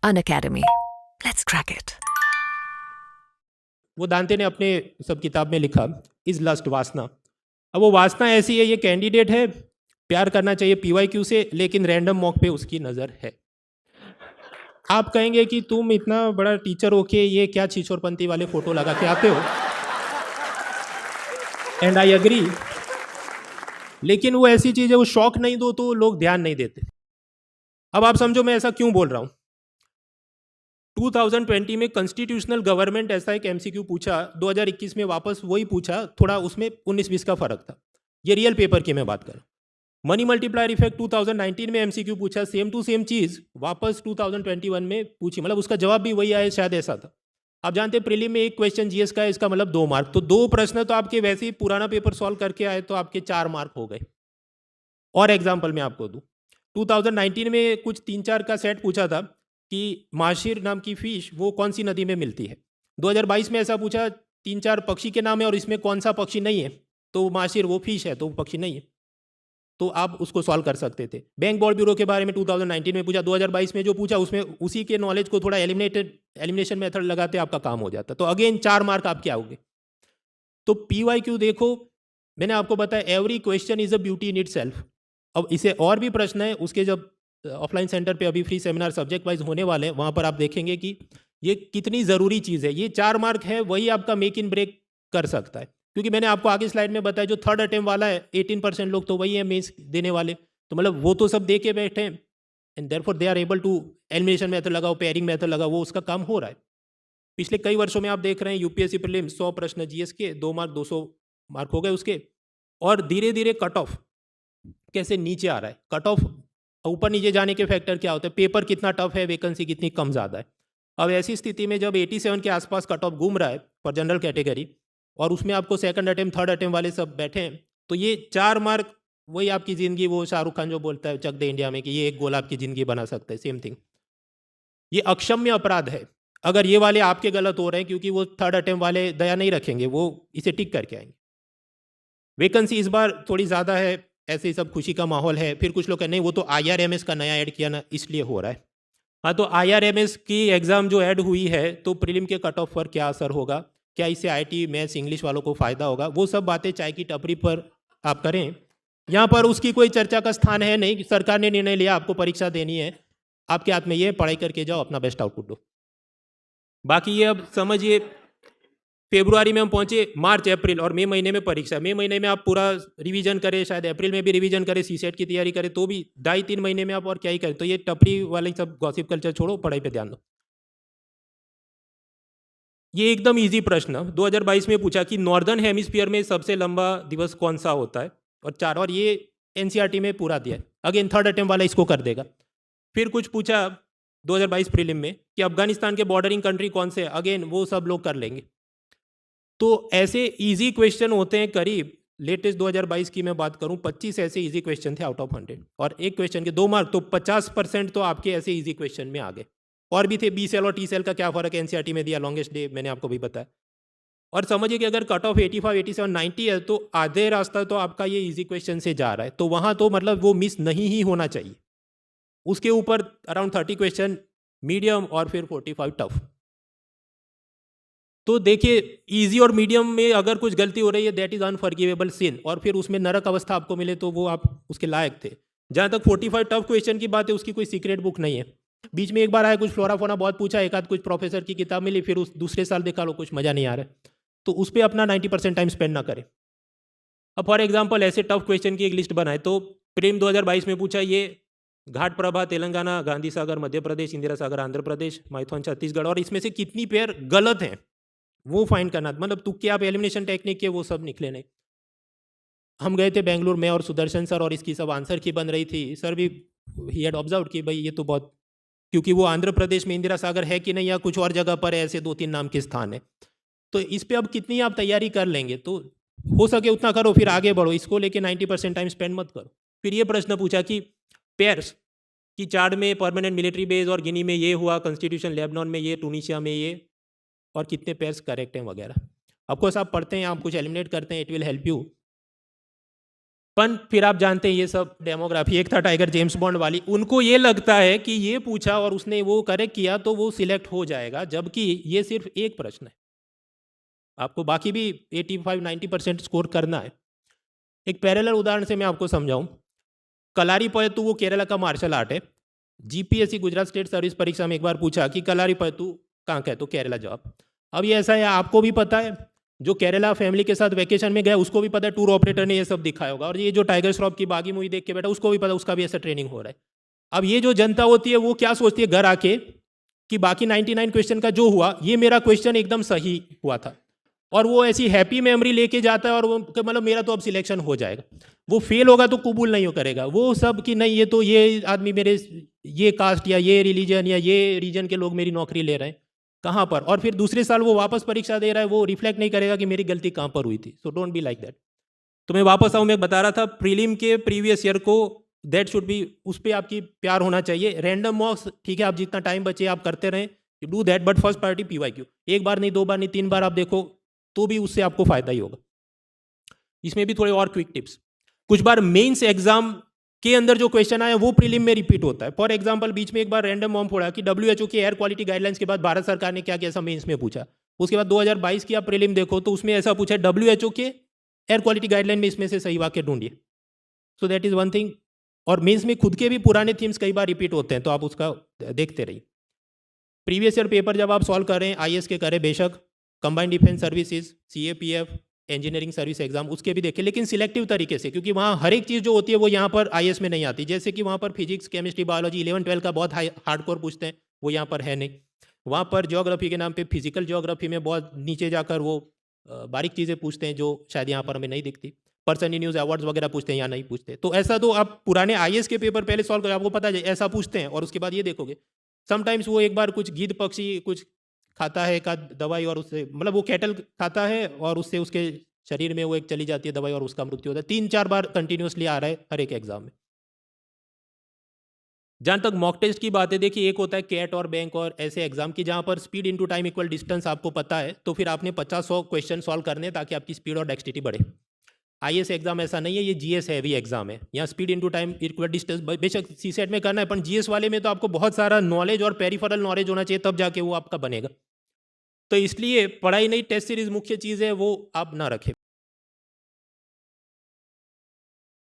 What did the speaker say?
Unacademy. Let's crack it. वो दांते ने अपने सब किताब में लिखा इज लस्ट वासना। अब वो वासना ऐसी है, ये कैंडिडेट है, प्यार करना चाहिए पीवाईक्यू से, लेकिन रैंडम मॉक पे उसकी नज़र है। आप कहेंगे कि तुम इतना बड़ा टीचर हो के ये क्या छिछोरपंथी वाले फोटो लगा के आते हो, एंड आई एग्री, लेकिन वो ऐसी चीज़ है, वो शौक नहीं दो तो लोग ध्यान नहीं देते। अब आप समझो मैं ऐसा क्यों बोल रहा हूँ। 2020 में कॉन्स्टिट्यूशनल गवर्नमेंट ऐसा एक एमसीक्यू पूछा, 2021 में वापस वही पूछा, थोड़ा उसमें 19-20 का फर्क था। ये रियल पेपर की मैं बात कर रहा हूँ। मनी मल्टीप्लायर इफेक्ट 2019 में एमसीक्यू पूछा, सेम टू सेम चीज़ वापस 2021 में पूछी, मतलब उसका जवाब भी वही आया, शायद ऐसा था। आप जानते हैं प्रीलिम में एक क्वेश्चन जीएस का है, इसका मतलब 2 मार्क, तो 2 प्रश्न तो आपके वैसे ही पुराना पेपर सॉल्व करके आए तो आपके 4 मार्क हो गए। और एग्जाम्पल मैं आपको दूँ, 2019 में कुछ 3-4 का सेट पूछा था कि माशिर नाम की फिश वो कौन सी नदी में मिलती है। 2022 में ऐसा पूछा, 3-4 पक्षी के नाम है और इसमें कौन सा पक्षी नहीं है, तो माशिर वो फिश है तो वो पक्षी नहीं है, तो आप उसको सॉल्व कर सकते थे। बैंक बोर्ड ब्यूरो के बारे में 2019 में पूछा, 2022 में जो पूछा उसमें उसी के नॉलेज को थोड़ा एलिमिनेशन मेथड लगाते आपका काम हो जाता, तो अगेन 4 मार्क आपके आओगे। तो पीवाईक्यू देखो, मैंने आपको बताया every question is a beauty in itself. अब इसे और भी प्रश्न है, उसके जब ऑफलाइन सेंटर पे अभी फ्री सेमिनार सब्जेक्ट वाइज होने वाले हैं, वहाँ पर आप देखेंगे कि ये कितनी ज़रूरी चीज़ है। ये 4 मार्क है, वही आपका मेक इन ब्रेक कर सकता है, क्योंकि मैंने आपको आगे स्लाइड में बताया जो थर्ड अटेम्प्ट वाला है 18% लोग तो वही है मेंस देने वाले, तो मतलब वो तो सब दे के बैठे हैं, and therefore they are able to elimination method लगाओ, पेयरिंग मेथड लगाओ, वो उसका काम हो रहा है। पिछले कई वर्षों में आप देख रहे हैं यूपीएससी प्रीलिम्स 100 प्रश्न जीएस के, 2 मार्क 200 मार्क हो गए उसके, और धीरे धीरे कट ऑफ कैसे नीचे आ रहा है। कट ऑफ ऊपर नीचे जाने के फैक्टर क्या होते हैं, पेपर कितना टफ है, वैकेंसी कितनी कम ज़्यादा है। अब ऐसी स्थिति में जब 87 के आसपास कट ऑफ घूम रहा है फॉर जनरल कैटेगरी, और उसमें आपको सेकंड अटेम्प्ट थर्ड अटेम्प्ट वाले सब बैठे हैं, तो ये 4 मार्क वही आपकी ज़िंदगी, वो शाहरुख खान जो बोलता है चक दे इंडिया में कि ये एक गोल आपकी ज़िंदगी बना सकता है, सेम थिंग। ये अक्षम्य अपराध है अगर ये वाले आपके गलत हो रहे हैं, क्योंकि वो थर्ड अटेम्प्ट वाले दया नहीं रखेंगे, वो इसे टिक करके आएंगे। वैकेंसी इस बार थोड़ी ज़्यादा है, ऐसे ही सब खुशी का माहौल है। फिर कुछ लोग कहते नहीं वो तो आईआरएमएस का नया ऐड किया ना इसलिए हो रहा है। हाँ, तो आईआरएमएस की एग्ज़ाम जो ऐड हुई है, तो प्रीलिम के कट ऑफ पर क्या असर होगा, क्या इससे आईटी मैथ्स इंग्लिश वालों को फ़ायदा होगा, वो सब बातें चाय की टपरी पर आप करें। यहाँ पर उसकी कोई चर्चा का स्थान है नहीं। सरकार ने निर्णय लिया आपको परीक्षा देनी है, आपके हाथ में ये पढ़ाई करके जाओ, अपना बेस्ट आउटपुट दो। बाकी ये अब समझिए, फेब्रुआरी में हम पहुंचे, मार्च अप्रैल और मई महीने में परीक्षा। मई महीने में आप पूरा रिवीजन करें, शायद अप्रैल में भी रिवीजन करें, सीसेट की तैयारी करें, तो भी 2.5-3 महीने में आप और क्या ही करें। तो ये टपरी वाले सब गॉसिप कल्चर छोड़ो, पढ़ाई पे ध्यान दो। ये एकदम इजी प्रश्न 2022 में पूछा कि नॉर्दर्न हेमिस्फीयर में सबसे लंबा दिवस कौन सा होता है, और ये एनसीईआरटी में पूरा दिया है। अगेन थर्ड अटेम्प्ट वाला इसको कर देगा। फिर कुछ पूछा 2022 प्रीलिम में कि अफगानिस्तान के बॉर्डरिंग कंट्री कौन से है, अगेन वो सब लोग कर लेंगे। तो ऐसे इजी क्वेश्चन होते हैं करीब, लेटेस्ट 2022 की मैं बात करूं, 25 ऐसे इजी क्वेश्चन थे आउट ऑफ 100, और एक क्वेश्चन के 2 मार्क, तो 50% तो आपके ऐसे इजी क्वेश्चन में आ गए। और भी थे, बी सेल और टी सेल का क्या फ़र्क है एनसीईआरटी में दिया, लॉन्गेस्ट डे मैंने आपको भी बताया। और समझिए कि अगर कट ऑफ 85, 87, 90 है, तो आधे रास्ता तो आपका ये इजी क्वेश्चन से जा रहा है, तो वहाँ तो मतलब वो मिस नहीं ही होना चाहिए। उसके ऊपर अराउंड 30 क्वेश्चन मीडियम और फिर 45 टफ। तो देखिए, इजी और मीडियम में अगर कुछ गलती हो रही है, दैट इज़ अनफॉरगिवेबल सिन, और फिर उसमें नरक अवस्था आपको मिले तो वो आप उसके लायक थे। जहाँ तक 45 टफ क्वेश्चन की बात है, उसकी कोई सीक्रेट बुक नहीं है। बीच में एक बार आया, कुछ फ्लोरा फोना बहुत पूछा, एक आध कुछ प्रोफेसर की किताब मिली, फिर उस दूसरे साल देखा लो कुछ मज़ा नहीं आ रहा है, तो उस पर अपना 90% टाइम स्पेंड ना करें। अब फॉर एग्जाम्पल ऐसे टफ क्वेश्चन की एक लिस्ट बनाए, तो प्रेम 2022 में पूछा ये घाट प्रभा तेलंगाना, गांधी सागर मध्य प्रदेश, इंदिरा सागर आंध्र प्रदेश, माइथॉन छत्तीसगढ़, और इसमें से कितनी पेयर गलत हैं वो फाइंड करना, मतलब तुक्के आप एलिमिनेशन टेक्निक के वो सब निकले नहीं। हम गए थे बेंगलुरु में, और सुदर्शन सर और इसकी सब आंसर की बन रही थी, सर भी ही हैड ऑब्जर्व कि भाई ये तो बहुत, क्योंकि वो आंध्र प्रदेश में इंदिरा सागर है कि नहीं, या कुछ और जगह पर ऐसे 2-3 नाम के स्थान है, तो इस पर अब कितनी आप तैयारी कर लेंगे, तो हो सके उतना करो, फिर आगे बढ़ो, इसको लेके 90% टाइम स्पेंड मत करो। फिर ये प्रश्न पूछा कि पेयर्स कि चार्ड में परमानेंट मिलिट्री बेस, और गिनी में ये हुआ, कॉन्स्टिट्यूशन लेबनान में ये, टूनिशिया में ये, और कितने पेयर्स करेक्ट हैं वगैरह। ऑफकोर्स आप पढ़ते हैं, आप कुछ एलिमिनेट करते हैं, इट विल हेल्प यू। पर फिर आप जानते हैं ये सब डेमोग्राफी, एक था टाइगर जेम्स बॉन्ड वाली, उनको ये लगता है कि ये पूछा और उसने वो करेक्ट किया तो वो सिलेक्ट हो जाएगा, जबकि ये सिर्फ एक प्रश्न है, आपको बाकी भी 85-90% स्कोर करना है। एक पैरेलल उदाहरण से मैं आपको समझाऊं, कलारीपयट्टू वो केरला का मार्शल आर्ट है। जीपीएससी गुजरात स्टेट सर्विस परीक्षा में एक बार पूछा कि कलारीपयट्टू कहाँ का है, तो केरला जवाब। अब ये ऐसा है, आपको भी पता है, जो केरला फैमिली के साथ वेकेशन में गया उसको भी पता है, टूर ऑपरेटर ने ये सब दिखाया होगा, और ये जो टाइगर श्रॉफ की बागी मूवी देख के बैठा उसको भी पता, उसका भी ऐसा ट्रेनिंग हो रहा है। अब ये जो जनता होती है वो क्या सोचती है घर आके कि बाकी 99 क्वेश्चन का जो हुआ ये मेरा क्वेश्चन एकदम सही हुआ था, और वो ऐसी हैप्पी मेमोरी लेके जाता है, और वो मतलब मेरा तो अब सिलेक्शन हो जाएगा। वो फेल होगा तो कबूल नहीं हो करेगा, वो सब कि नहीं ये तो ये आदमी मेरे ये कास्ट या ये रिलीजन या ये रीजन के लोग मेरी नौकरी ले रहे हैं, कहाँ पर, और फिर दूसरे साल वो वापस परीक्षा दे रहा है, वो रिफ्लेक्ट नहीं करेगा कि मेरी गलती कहाँ पर हुई थी। So don't be like that. तो मैं वापस आऊँ, मैं बता रहा था प्रीलिम के प्रीवियस ईयर को दैट शुड बी, उस पर आपकी प्यार होना चाहिए। रैंडम मॉक्स ठीक है, आप जितना टाइम बचे आप करते रहें, you do that, but first priority PYQ. एक बार नहीं, दो बार नहीं, 3 बार आप देखो तो भी उससे आपको फायदा ही होगा। इसमें भी थोड़े और क्विक टिप्स, कुछ बार मेंस एग्जाम के अंदर जो क्वेश्चन आया वो प्रीलिम में रिपीट होता है। फॉर एग्जांपल बीच में एक बार रैंडम मॉम फोड़ा कि WHO के एयर क्वालिटी गाइडलाइंस के बाद भारत सरकार ने क्या किया, ऐसा मेंस में पूछा। उसके बाद 2022 की आप प्रीलिम देखो तो उसमें ऐसा पूछा WHO के एयर क्वालिटी गाइडलाइन में इसमें से सही वाक्य ढूंढिए। So that is one thing. और मेंस में खुद के भी पुराने थीम्स कई बार रिपीट होते हैं, तो आप उसका देखते रहिए। प्रीवियस ईयर पेपर जब आप सॉल्व करें, IAS के करें बेशक, combined defence services, CAPF, engineering service exam, उसके भी देखें, लेकिन सिलेक्टिव तरीके से, क्योंकि वहाँ हर एक चीज़ जो होती है वो यहाँ पर IAS में नहीं आती। जैसे कि वहाँ पर फिजिक्स, केमिस्ट्री, बायोलॉजी 11-12 का बहुत हार्डकोर पूछते हैं, वो यहाँ पर है नहीं। वहाँ पर ज्योग्राफी के नाम पे फिजिकल ज्योग्राफी में बहुत नीचे जाकर वो बारीक चीज़ें पूछते हैं जो शायद यहाँ पर हमें नहीं दिखती। पर्सन इन न्यूज़ अवार्ड्स वगैरह पूछते हैं, यहाँ नहीं पूछते। तो ऐसा तो आप पुराने IAS के पेपर पहले सॉल्व करें, आपको पता है ऐसा पूछते हैं, और उसके बाद ये देखोगे समटाइम्स वो एक बार कुछ गिद्ध पक्षी कुछ खाता है का दवाई, और उससे मतलब वो कैटल खाता है और उससे उसके शरीर में वो एक चली जाती है दवाई और उसका मृत्यु होता है। 3-4 बार कंटिन्यूसली आ रहा है हर एक एग्जाम में। जहाँ तक मॉक टेस्ट की बात है, देखिए एक होता है कैट और बैंक और ऐसे एग्जाम की जहाँ पर speed into time equal distance आपको पता है, तो फिर आपने 50-100 क्वेश्चन सॉल्व करने हैं ताकि आपकी स्पीड और डेक्सटिटी बढ़े। IAS एग्जाम ऐसा नहीं है, ये GS हैवी एग्जाम है, यहाँ speed into time equal distance बेशक CSET में करना है, पर GS वाले में तो आपको बहुत सारा नॉलेज और पेरिफेरल नॉलेज होना चाहिए, तब जाके वो आपका बनेगा। तो इसलिए पढ़ाई नहीं, टेस्ट सीरीज मुख्य चीज़ है, वो आप ना रखें।